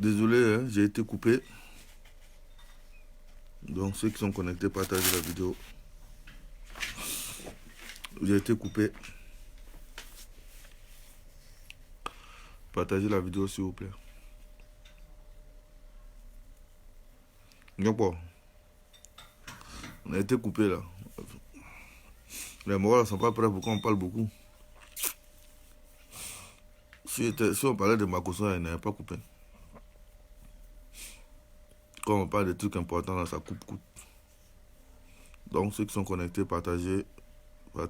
Désolé, hein, j'ai été coupé. Donc ceux qui sont connectés, partagez la vidéo. J'ai été coupé. Partagez la vidéo s'il vous plaît. Non pas. On a été coupé là. Les morales ne sont pas prêts pour qu'on parle beaucoup. Si on parlait de Makossa, il n'avait pas coupé. Quand on parle de trucs importants, là, ça coupe. Donc ceux qui sont connectés, partagez. Ça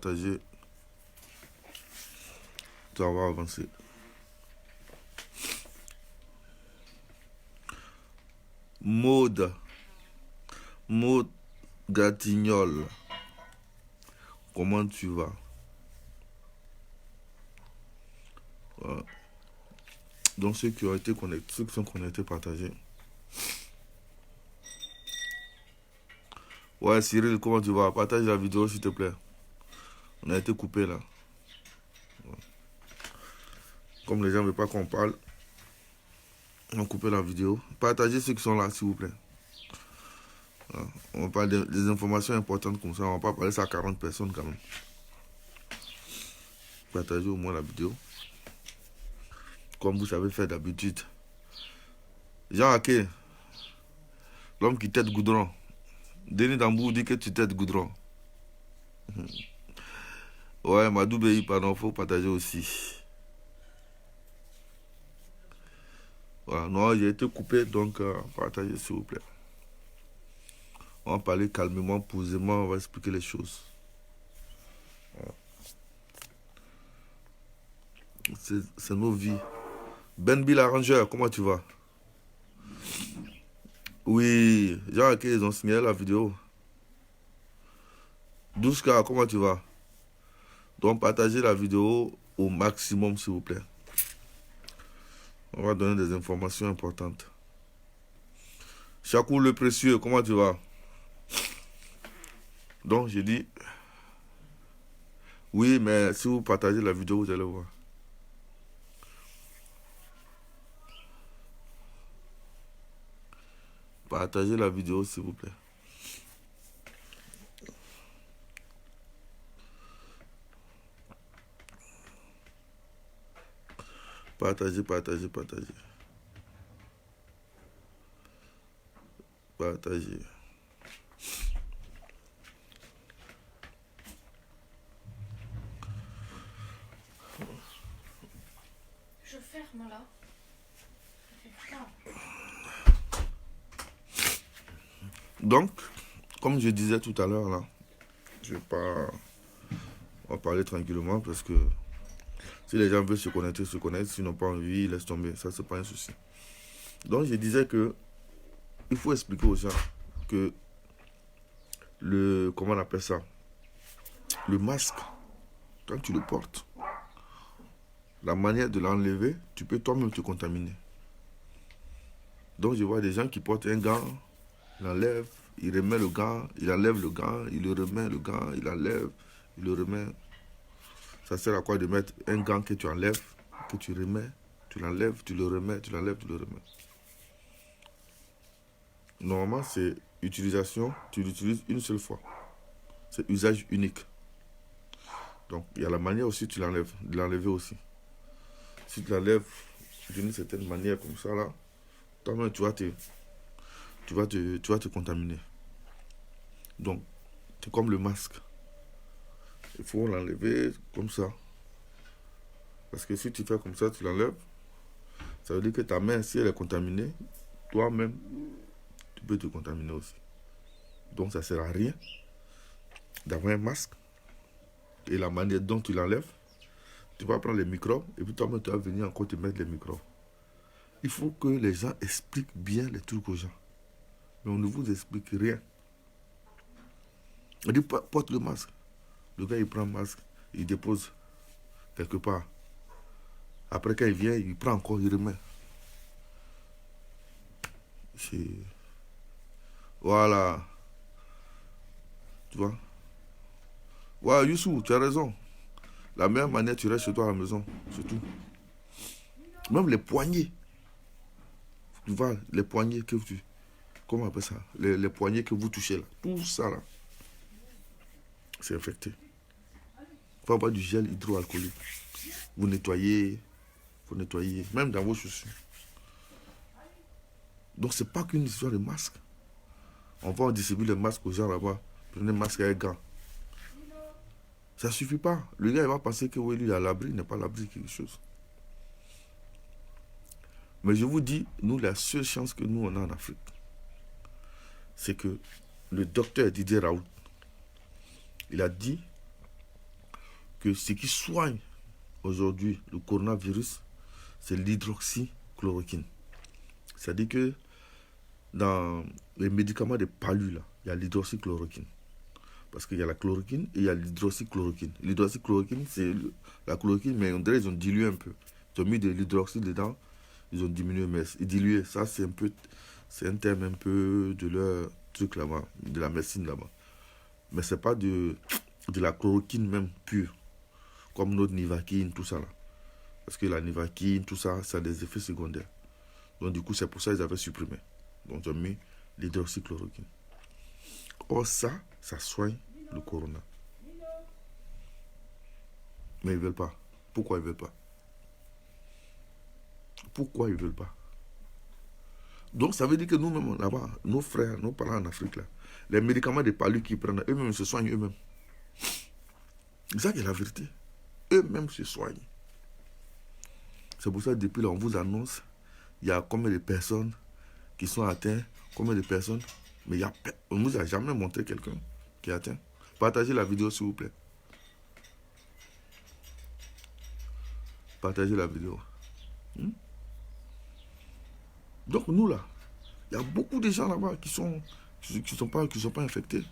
va avancer. Maud Gatignol. Comment tu vas? Voilà. Donc ceux qui ont été connectés, ceux qui sont connectés, partagez. Ouais, Cyril, comment tu vas? Partage la vidéo, s'il te plaît. On a été coupé, là. Ouais. Comme les gens ne veulent pas qu'on parle, on a coupé la vidéo. Partagez ceux qui sont là, s'il vous plaît. Voilà. On parle des informations importantes comme ça. On ne va pas parler ça à 40 personnes, quand même. Partagez au moins la vidéo. Comme vous savez faire d'habitude. Jean Haké, l'homme qui tête goudron. Denis Dambou dit que tu têtes goudron. Ouais, Madou Beyi, pardon, il faut partager aussi. Voilà, non, j'ai été coupé, donc partagez s'il vous plaît. On va parler calmement, posément, on va expliquer les choses. Voilà. C'est nos vies. Ben Bill Arrangeur, comment tu vas? Oui, Jean, ils ont signé la vidéo. 12K, comment tu vas? Donc partagez la vidéo au maximum s'il vous plaît. On va donner des informations importantes. Chakou le précieux, comment tu vas? Donc j'ai dit, oui, mais si vous partagez la vidéo, vous allez voir. Partagez la vidéo s'il vous plaît. Partagez. Partagez. Je ferme là. Donc, comme je disais tout à l'heure là, je vais pas... On va parler tranquillement parce que si les gens veulent se connecter, s'ils n'ont pas envie, laisse tomber, ça c'est pas un souci. Donc je disais que il faut expliquer aux gens que comment on appelle ça, le masque, quand tu le portes, la manière de l'enlever, tu peux toi-même te contaminer. Donc je vois des gens qui portent un gant, il enlève, il remet le gant, il enlève le gant, il le remet le gant, il enlève, il le remet. Ça sert à quoi de mettre un gant que tu enlèves, que tu remets, tu l'enlèves, tu le remets, tu l'enlèves, tu le remets. Normalement, c'est utilisation, tu l'utilises une seule fois. C'est usage unique. Donc, il y a la manière aussi, tu l'enlèves, de l'enlever aussi. Si tu l'enlèves d'une certaine manière comme ça, là, toi-même, tu vas te contaminer. Donc, c'est comme le masque. Il faut l'enlever comme ça. Parce que si tu fais comme ça, tu l'enlèves, ça veut dire que ta main, si elle est contaminée, toi-même, tu peux te contaminer aussi. Donc, ça ne sert à rien d'avoir un masque. Et la manière dont tu l'enlèves, tu vas prendre les microbes et puis toi-même, tu vas venir encore te mettre les microbes. Il faut que les gens expliquent bien les trucs aux gens. Mais on ne vous explique rien. On dit, porte le masque. Le gars, il prend le masque, il dépose quelque part. Après, quand il vient, il prend encore, il remet. Voilà. Tu vois? Ouais, Youssou, tu as raison. La meilleure manière, tu restes chez toi à la maison. C'est tout. Même les poignets. Tu vois, les poignets que tu... Comment on appelle ça? Les poignets que vous touchez là. Tout ça là, c'est infecté. Il faut avoir du gel hydroalcoolique. Vous nettoyez, vous nettoyez, même dans vos chaussures. Donc c'est pas qu'une histoire de masque. On va distribuer les masques aux gens là-bas. Prenez un masque avec gants. Ça suffit pas. Le gars il va penser que oui, lui il est à l'abri, il n'est pas à l'abri de quelque chose. Mais je vous dis, nous, la seule chance que nous on a en Afrique, c'est que le docteur Didier Raoult, il a dit que ce qui soigne aujourd'hui le coronavirus, c'est l'hydroxychloroquine. C'est-à-dire que dans les médicaments de palu, là, il y a l'hydroxychloroquine. Parce qu'il y a la chloroquine et il y a l'hydroxychloroquine. L'hydroxychloroquine, c'est la chloroquine, mais on dirait qu'ils ont dilué un peu. Ils ont mis de l'hydroxy dedans, ils ont diminué, mais dilué. Ça, c'est un peu, c'est un terme un peu de leur truc là-bas, de la médecine là-bas. Mais c'est pas de la chloroquine même pure, comme notre nivaquine, tout ça là. Parce que la nivaquine, tout ça, ça a des effets secondaires. Donc du coup, c'est pour ça qu'ils avaient supprimé. Donc ils ont mis l'hydroxychloroquine. Or ça soigne le corona. Mais ils ne veulent pas. Pourquoi ils ne veulent pas? Pourquoi ils ne veulent pas? Donc ça veut dire que nous-mêmes là-bas, nos frères, nos parents en Afrique, là, les médicaments de palu qu'ils prennent, eux-mêmes se soignent eux-mêmes. C'est ça qui est la vérité. Eux-mêmes se soignent. C'est pour ça que depuis là, on vous annonce, il y a combien de personnes qui sont atteintes, combien de personnes, mais on ne vous a jamais montré quelqu'un qui est atteint. Partagez la vidéo s'il vous plaît. Partagez la vidéo. Donc nous là, il y a beaucoup de gens là-bas qui sont pas infectés.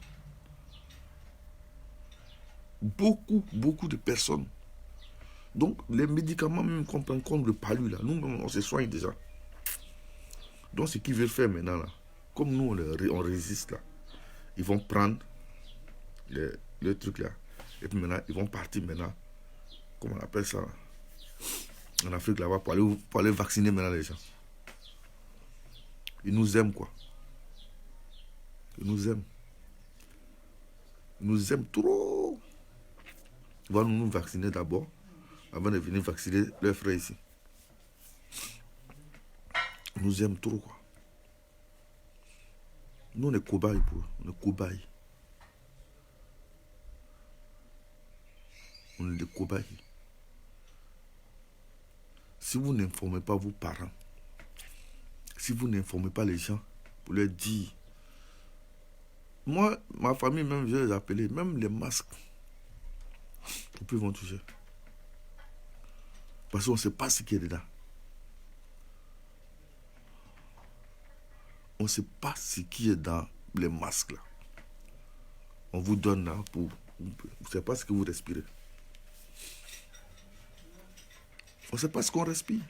Beaucoup de personnes. Donc les médicaments même qu'on prend comme le palu là, nous on se soigne déjà. Donc ce qu'ils veulent faire maintenant là, comme nous on résiste là, ils vont prendre le truc là. Et puis maintenant, ils vont partir maintenant, comment on appelle ça, en Afrique là-bas, pour aller vacciner maintenant les gens. Ils nous aiment quoi. Ils nous aiment. Ils nous aiment trop. Ils vont nous vacciner d'abord, avant de venir vacciner leurs frères ici. Ils nous aiment trop quoi. Nous on est cobayes pour eux. On est cobayes. On est des cobayes. Si vous n'informez pas vos parents, si vous n'informez pas les gens, pour leur dire, moi, ma famille même, je vais les appeler, même les masques, ils peuvent en toucher. Parce qu'on ne sait pas ce qu'il y a dedans. On ne sait pas ce qui est dans les masques là. On vous donne là pour... Vous ne savez pas ce que vous respirez. On ne sait pas ce qu'on respire.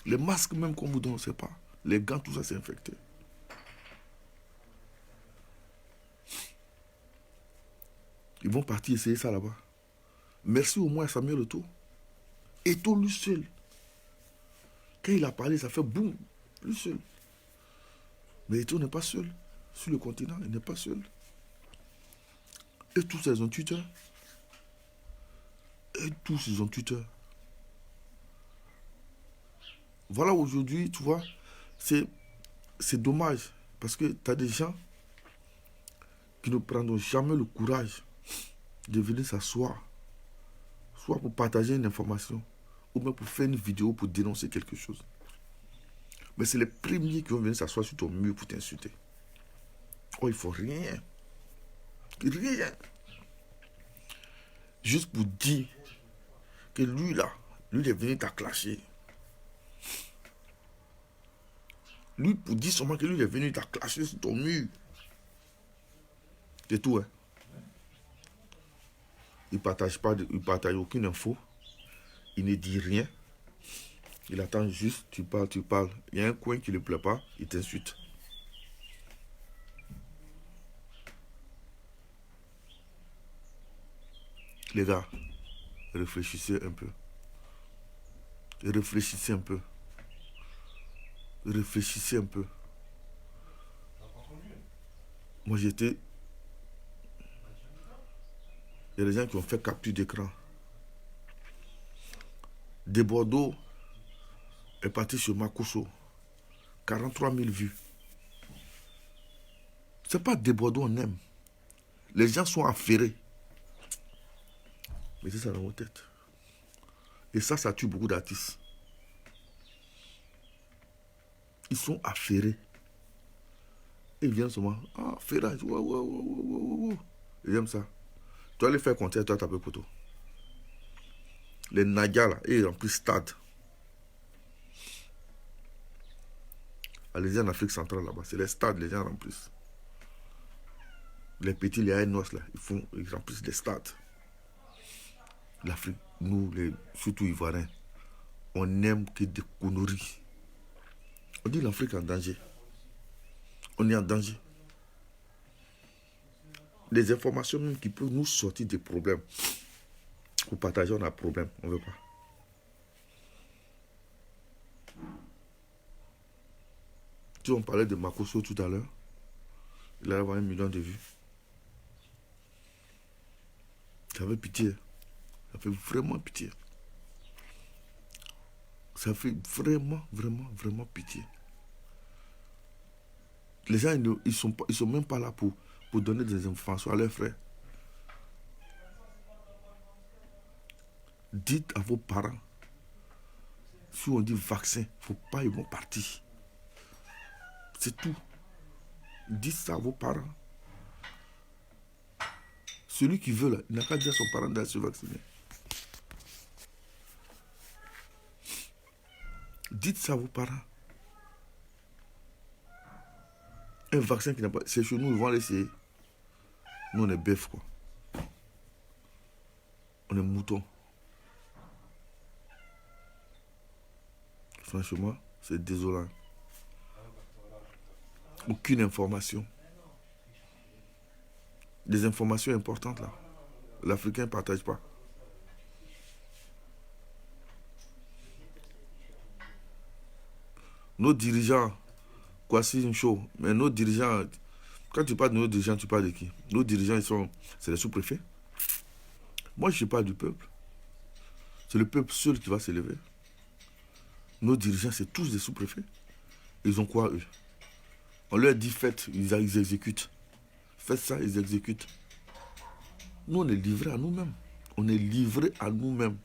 Les masques même qu'on vous donne, on ne sait pas. Les gants, tout ça, c'est infecté. Ils vont partir essayer ça là-bas. Merci au moins à Samuel Eto'o. Eto'o lui seul. Quand il a parlé, ça fait boum. Lui seul. Mais Eto'o n'est pas seul. Sur le continent, il n'est pas seul. Et tous ils ont Twitter. Et tous ils ont Twitter. Voilà, aujourd'hui, tu vois, c'est dommage. Parce que tu as des gens qui ne prendront jamais le courage de venir s'asseoir. Soit pour partager une information, ou même pour faire une vidéo pour dénoncer quelque chose. Mais c'est les premiers qui vont venir s'asseoir sur ton mur pour t'insulter. Oh, il ne faut rien. Rien. Juste pour dire que lui là, lui il est venu t'acclasher. Lui pour dire seulement que lui il est venu t'acclasher sur ton mur. C'est tout, hein. Il ne partage aucune info. Il ne dit rien. Il attend juste, tu parles. Il y a un coin qui ne lui plaît pas, il t'insulte. Les gars, réfléchissez un peu. Réfléchissez un peu. réfléchissez un peu. Moi, j'étais... Il y a des gens qui ont fait capture d'écran. De Bordeaux est parti sur Makosso. 43 000 vues. C'est pas de Bordeaux on aime. Les gens sont affairés. Mettez ça dans vos têtes. Et ça tue beaucoup d'artistes. Ils sont affairés. Et ils viennent seulement. Ah, ferrage. Wow, wow, wow, wow, wow. Ils aiment ça. Tu vas les faire compter, toi taper poteau. Les Nadia là, ils remplissent stade. Allez-y en Afrique centrale là-bas, c'est les stades, les gens remplissent. Les petits, les Aïnos là, ils remplissent les stades. L'Afrique, nous, surtout Ivoiriens, on n'aime que des conneries. On dit l'Afrique en danger. On est en danger. Les informations même qui peuvent nous sortir des problèmes. Pour partager, on a un problème, on ne veut pas. Tu on parlait de Makosso tout à l'heure. Il allait avoir 1 million de vues. J'avais pitié. Ça fait vraiment pitié. Ça fait vraiment, vraiment, vraiment pitié. Les gens, ils sont même pas là pour donner des informations à leurs frères. Dites à vos parents, si on dit vaccin, il ne faut pas, ils vont partir. C'est tout. Dites ça à vos parents. Celui qui veut, là, il n'a qu'à dire à son parent d'aller se vacciner. Dites ça à vos parents. Un vaccin qui n'a pas... C'est chez nous, ils vont l'essayer. Nous, on est bœuf, quoi. On est mouton. Franchement, c'est désolant. Aucune information. Des informations importantes, là. L'Africain ne partage pas. Nos dirigeants, c'est une chose, mais nos dirigeants, quand tu parles de nos dirigeants, tu parles de qui? Nos dirigeants, c'est les sous-préfets. Moi, je parle du peuple. C'est le peuple seul qui va s'élever. Nos dirigeants, c'est tous des sous-préfets. Ils ont quoi, eux? On leur dit faites, ils exécutent. Faites ça, ils exécutent. Nous, on est livrés à nous-mêmes. On est livrés à nous-mêmes.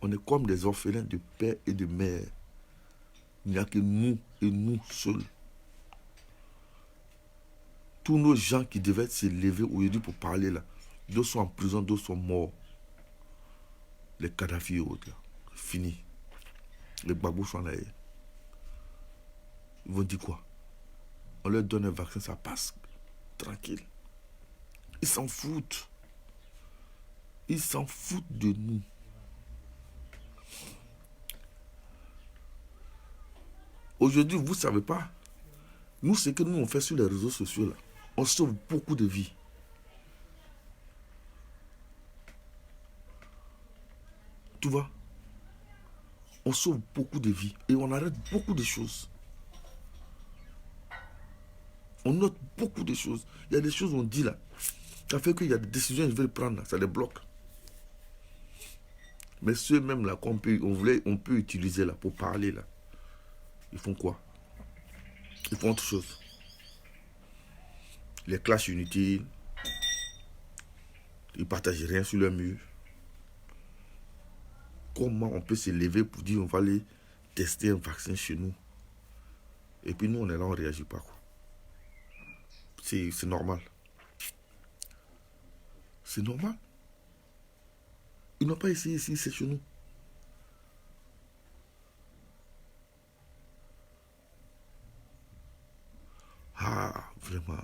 On est comme des orphelins de père et de mère. Il n'y a que nous et nous seuls. Tous nos gens qui devaient s'élever aujourd'hui pour parler là, d'autres sont en prison, d'autres sont morts. Les Kadhafi et autres là, fini. Les Gbagbo sont là. Ils vont dire quoi? On leur donne un vaccin, ça passe. Tranquille. Ils s'en foutent. Ils s'en foutent de nous. Aujourd'hui, vous ne savez pas. Nous, ce que nous on fait sur les réseaux sociaux, là, on sauve beaucoup de vies. Tu vois? On sauve beaucoup de vies et on arrête beaucoup de choses. On note beaucoup de choses. Il y a des choses on dit là. Ça fait qu'il y a des décisions qu'ils veulent prendre là, ça les bloque. Mais ceux même là on peut utiliser là pour parler là, ils font quoi? Ils font autre chose. Les clashs inutiles. Ils ne partagent rien sur leur mur. Comment on peut se lever pour dire on va aller tester un vaccin chez nous? Et puis nous on est là, on ne réagit pas quoi. C'est normal. C'est normal. Ils n'ont pas essayé ici, c'est chez nous. Ah, vraiment.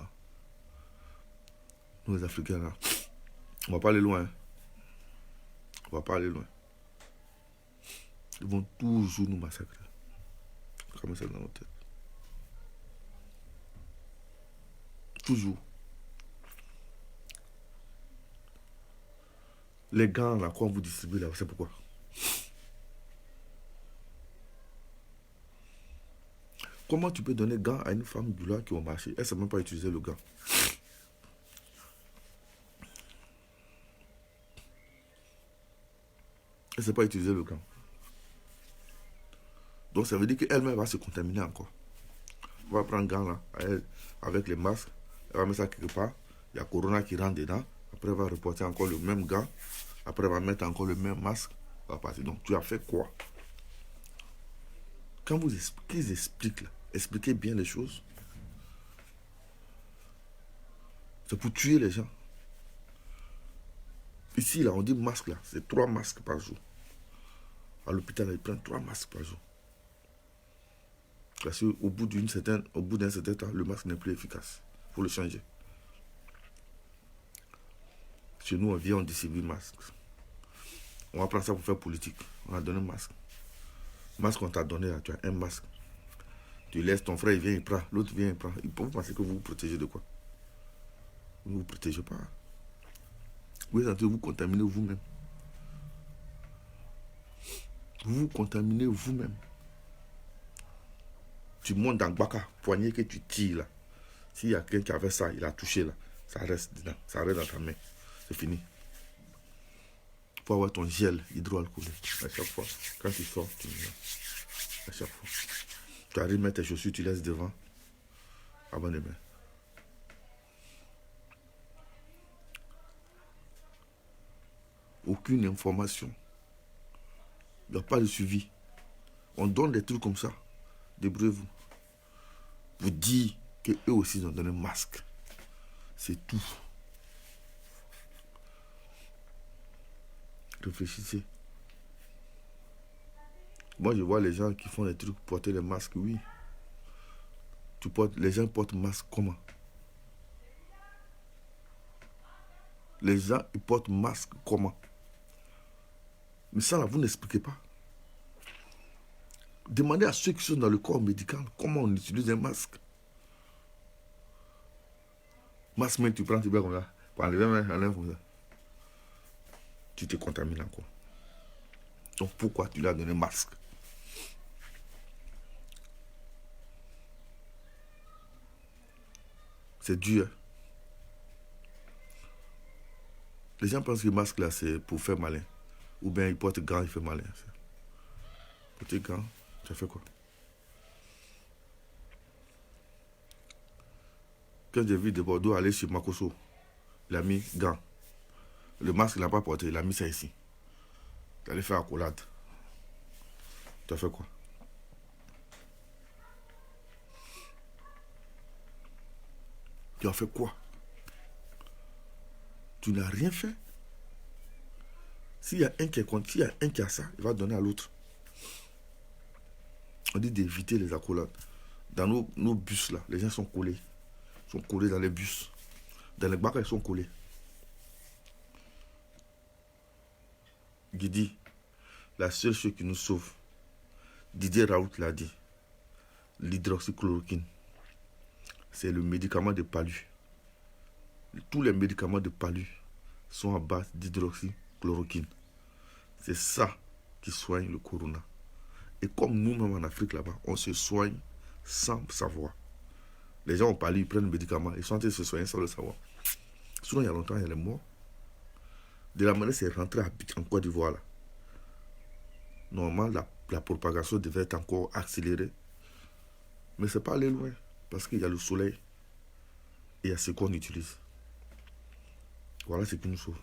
Nous les Africains là, on va pas aller loin. On va pas aller loin. Ils vont toujours nous massacrer. Comme ça dans notre tête. Toujours. Les gants là, quand on vous distribue là, c'est pourquoi? Comment tu peux donner gants à une femme du là qui va marcher? Elle ne sait même pas utiliser le gant. Elle ne sait pas utiliser le gant. Donc ça veut dire qu'elle-même va se contaminer encore. On va prendre un gant là, avec les masques, elle va mettre ça quelque part. Il y a Corona qui rentre dedans. Après, elle va reporter encore le même gant. Après, elle va mettre encore le même masque. Va passer. Donc, tu as fait quoi? Quand qu'ils expliquent là, expliquez bien les choses. C'est pour tuer les gens. Ici, là, on dit masque là, c'est 3 masques par jour. À l'hôpital, ils prennent 3 masques par jour. Parce qu'au bout d'un certain temps, le masque n'est plus efficace. Il faut le changer. Chez nous, on vient, on distribue le masque. On va prendre ça pour faire politique. On a donné un masque. Masque qu'on t'a donné, là, tu as un masque. Tu laisses ton frère, il vient, il prend. L'autre vient, il prend. Vous pensez que vous vous protégez de quoi? Vous ne vous protégez pas. Vous êtes en train de vous contaminer vous-même. Vous vous contaminez vous-même. Tu montes dans Gbaka, poignée que tu tires là. S'il y a quelqu'un qui avait ça, il a touché là. Ça reste dedans. Ça reste dans ta main. C'est fini. Il faut avoir ton gel hydroalcoolique. À chaque fois, quand tu sors, tu mets. À chaque fois. Tu arrives à mettre tes chaussures, tu laisses devant. Avant de mettre. Aucune information. Il n'y a pas de suivi. On donne des trucs comme ça. Débrouillez-vous. Vous dites qu'eux aussi ils ont donné un masque. C'est tout. Réfléchissez. Moi, je vois les gens qui font des trucs, porter les masques, oui. Les gens portent masque comment? Les gens, ils portent masque comment? Mais ça, là, vous n'expliquez pas. Demandez à ceux qui sont dans le corps médical comment on utilise un masque. Masque, mais tu prends, tu vas comme ça. Pour enlever, enlève comme ça. Tu te contamines encore. Donc pourquoi tu lui as donné un masque? C'est dur. Les gens pensent que le masque là c'est pour faire malin. Ou bien ils portent gants, ils font malin. Porter gants, ça fait quoi? Quand j'ai vu de Bordeaux aller chez Makoso, il a mis gants. Le masque il n'a pas porté, il a mis ça ici. Il allait faire accolade. Tu as fait quoi? Tu as fait quoi? Tu n'as rien fait. S'il y a un qui est contre, s'il y a un qui a ça, il va donner à l'autre. On dit d'éviter les accolades. Dans nos bus là, les gens sont collés. Ils sont collés dans les bus. Dans les bacs, ils sont collés. Guidi, la seule chose qui nous sauve, Didier Raoult l'a dit, l'hydroxychloroquine, c'est le médicament de palu. Tous les médicaments de palu sont à base d'hydroxychloroquine. C'est ça qui soigne le corona. Et comme nous-mêmes en Afrique là-bas, on se soigne sans savoir. Les gens ont palu, ils prennent le médicament, ils sont en train de se soigner sans le savoir. Sinon, il y a longtemps, il y a les morts. De la manière, c'est rentré en Côte d'Ivoire là. Normalement, la propagation devait être encore accélérée. Mais c'est pas aller loin. Parce qu'il y a le soleil. Et il y a ce qu'on utilise. Voilà ce qui nous sauve.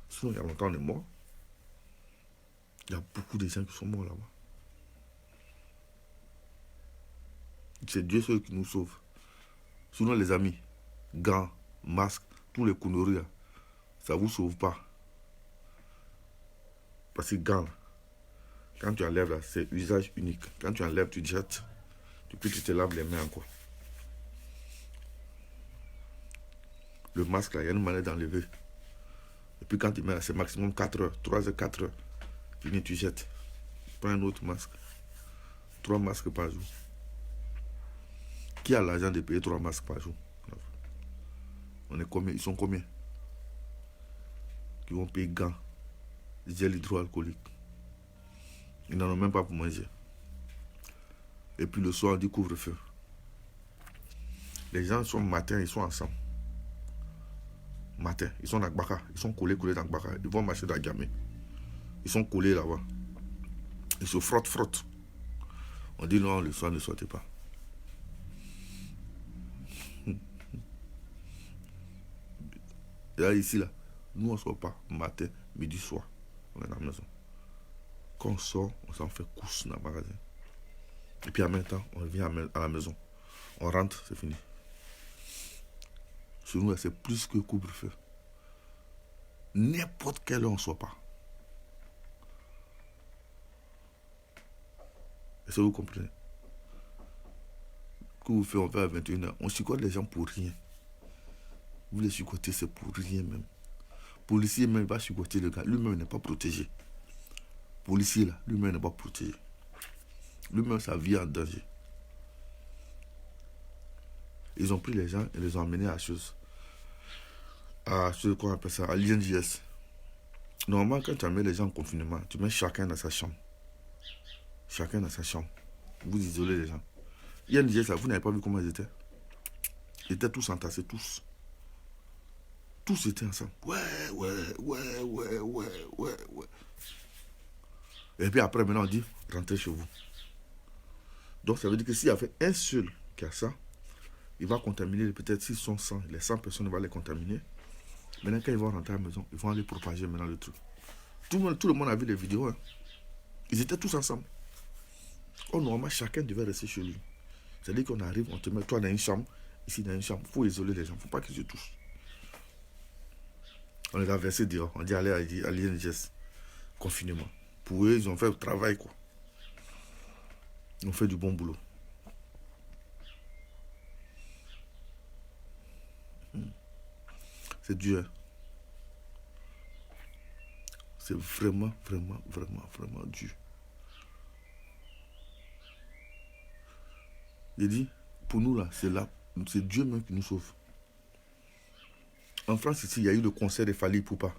Sinon, il y a longtemps, on est mort. Il y a beaucoup de gens qui sont morts là-bas. C'est Dieu seul qui nous sauve. Sinon, les amis, gants, masques, tous les conneries, ça ne vous sauve pas. Parce que gants, quand tu enlèves là, c'est usage unique. Quand tu enlèves, tu jettes. Puis tu te laves les mains encore. Le masque là, il y a une manière d'enlever. Et puis quand tu mets là, c'est maximum 4 heures, 3 heures, 4 heures. Fini, tu jettes. Prends un autre masque. 3 masques par jour. Qui a l'argent de payer 3 masques par jour? On est combien? Ils sont combien? Qui vont payer gants, gel hydroalcoolique. Ils n'en ont même pas pour manger. Et puis le soir, on dit couvre-feu. Les gens sont matin, ils sont ensemble. Matin, ils sont dans Gbaka. Ils sont collés dans Gbaka. Ils vont marcher dans Gamé. Ils sont collés là-bas. Ils se frottent. On dit non, le soir, ne sortez pas. Et là, ici, là, nous, on ne sort pas matin, midi, soir. On est dans la maison. Quand on sort, on s'en fait course dans le magasin. Et puis en même temps, on revient à la maison. On rentre, c'est fini. Chez nous, c'est plus que couvre-feu. N'importe quelle heure, on ne sort pas. Est-ce que vous comprenez? Couvre-feu, on fait à 21h. On chicote les gens pour rien. Vous les chicotez, c'est pour rien même. Policier même va chicoter le gars. Lui-même n'est pas protégé. Policier là, lui-même n'est pas protégé. Lui-même, sa vie est en danger. Ils ont pris les gens et les ont emmenés à chose. Qu'on appelle ça, à l'INJS. Normalement, quand tu amènes les gens en confinement, tu mets chacun dans sa chambre. Chacun dans sa chambre. Vous isolez les gens. INJS, là, vous n'avez pas vu comment ils étaient? Ils étaient tous entassés, tous. Tous étaient ensemble. Ouais. Et puis après, maintenant, on dit, rentrez chez vous. Donc, ça veut dire que s'il y avait un seul qui a ça, il va contaminer, peut-être s'ils sont 100, les 100 personnes, il va les contaminer. Maintenant, quand ils vont rentrer à la maison, ils vont aller propager maintenant le truc. Tout le monde a vu les vidéos. Hein. Ils étaient tous ensemble. Oh, normalement, chacun devait rester chez lui. C'est-à-dire qu'on arrive, on te met toi dans une chambre, ici dans une chambre. Il faut isoler les gens, il ne faut pas qu'ils se touchent. On les a versés dehors. On dit allez à l'INJS. Confinement. Pour eux, ils ont fait le travail, quoi. Ils ont fait du bon boulot. C'est dur. C'est vraiment dur. J'ai dit, pour nous là, c'est Dieu même qui nous sauve. En France, ici, il y a eu le concert de Fally Ipupa.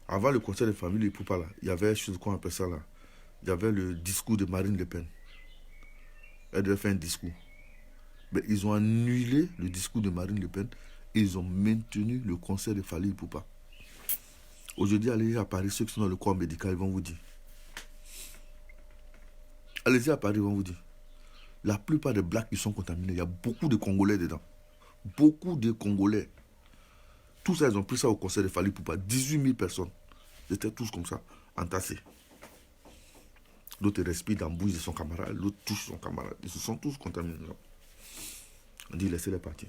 Avant le concert de Fally Ipupa, là, il y avait chose qu'on appelle ça là. Il y avait le discours de Marine Le Pen. Elle devait faire un discours. Mais ils ont annulé le discours de Marine Le Pen et ils ont maintenu le concert de Fally Ipupa. Aujourd'hui, allez à Paris, ceux qui sont dans le corps médical, ils vont vous dire. Allez-y à Paris, ils vont vous dire. La plupart des blacks qui sont contaminés, il y a beaucoup de Congolais dedans. Beaucoup de Congolais. Tout ça, ils ont pris ça au concert de Fally Ipupa. 18 000 personnes. Ils étaient tous comme ça, entassés. L'autre respire dans la bouche de son camarade, l'autre touche son camarade. Ils se sont tous contaminés. On dit laissez-les partir.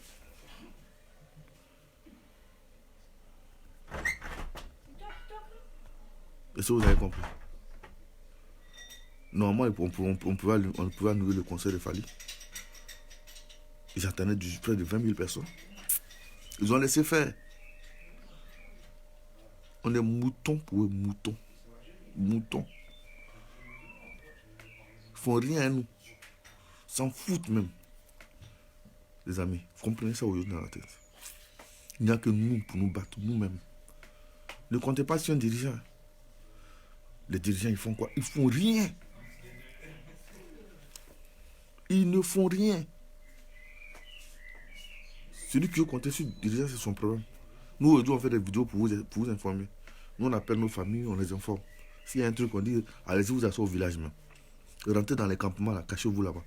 Est-ce que vous avez compris? Normalement, on pouvait annuler le concert de Fally. Ils attendaient près de 20 000 personnes. Ils ont laissé faire. On est moutons pour eux, moutons. Moutons. Ils font rien à nous. Ils s'en foutent même. Les amis, vous comprenez ça aujourd'hui dans la tête. Il n'y a que nous pour nous battre, nous-mêmes. Ne comptez pas sur un dirigeant. Les dirigeants, ils font quoi? Ils font rien. Ils ne font rien. Celui qui veut compter sur le dirigeant, c'est son problème. Nous, aujourd'hui, on fait des vidéos pour vous informer. Nous, on appelle nos familles, on les informe. S'il y a un truc, on dit, allez-y vous asseoir au village même. Rentrez dans les campements, là, cachez-vous là-bas.